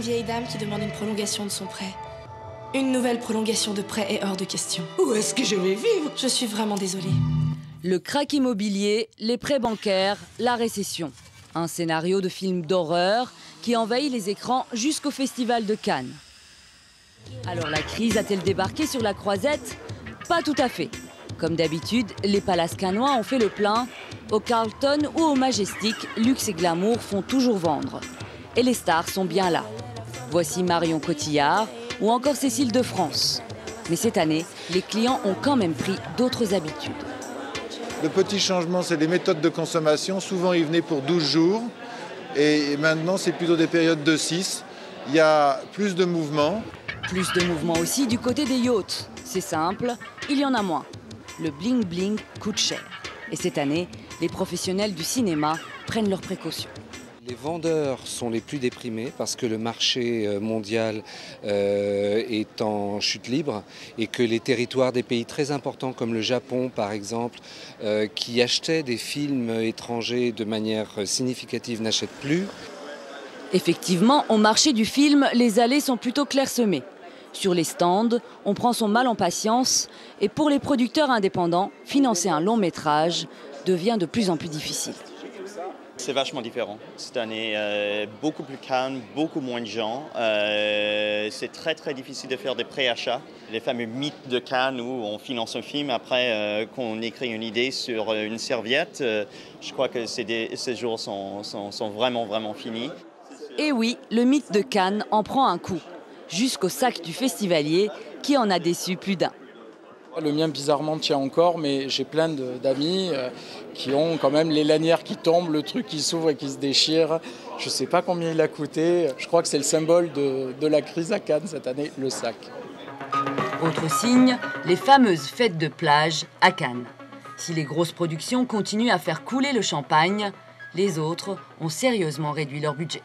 vieille dame qui demande une prolongation de son prêt. Une nouvelle prolongation de prêt est hors de question. Où est-ce que je vais vivre? Je suis vraiment désolée. Le krach immobilier, les prêts bancaires, la récession. Un scénario de film d'horreur qui envahit les écrans jusqu'au Festival de Cannes. Alors la crise a-t-elle débarqué sur la Croisette? Pas tout à fait. Comme d'habitude, les palaces cannois ont fait le plein. Au Carlton ou au Majestic, luxe et glamour font toujours vendre. Et les stars sont bien là. Voici Marion Cotillard ou encore Cécile de France. Mais cette année, les clients ont quand même pris d'autres habitudes. Le petit changement, c'est les méthodes de consommation. Souvent, ils venaient pour 12 jours. Et maintenant, c'est plutôt des périodes de 6. Il y a plus de mouvements. Plus de mouvements aussi du côté des yachts. C'est simple, il y en a moins. Le bling-bling coûte cher. Et cette année, les professionnels du cinéma prennent leurs précautions. Les vendeurs sont les plus déprimés parce que le marché mondial est en chute libre et que les territoires des pays très importants comme le Japon par exemple, qui achetaient des films étrangers de manière significative, n'achètent plus. Effectivement, au marché du film, les allées sont plutôt clairsemées. Sur les stands, on prend son mal en patience et pour les producteurs indépendants, financer un long métrage devient de plus en plus difficile. C'est vachement différent. Cette année, beaucoup plus calme, beaucoup moins de gens. C'est très difficile de faire des préachats. Les fameux mythes de Cannes où on finance un film après qu'on écrit une idée sur une serviette. Je crois que ces jours sont vraiment finis. Et oui, le mythe de Cannes en prend un coup. Jusqu'au sac du festivalier qui en a déçu plus d'un. Le mien bizarrement tient encore, mais j'ai plein d'amis qui ont quand même les lanières qui tombent, le truc qui s'ouvre et qui se déchire. Je ne sais pas combien il a coûté. Je crois que c'est le symbole de la crise à Cannes cette année, le sac. Autre signe, les fameuses fêtes de plage à Cannes. Si les grosses productions continuent à faire couler le champagne, les autres ont sérieusement réduit leur budget.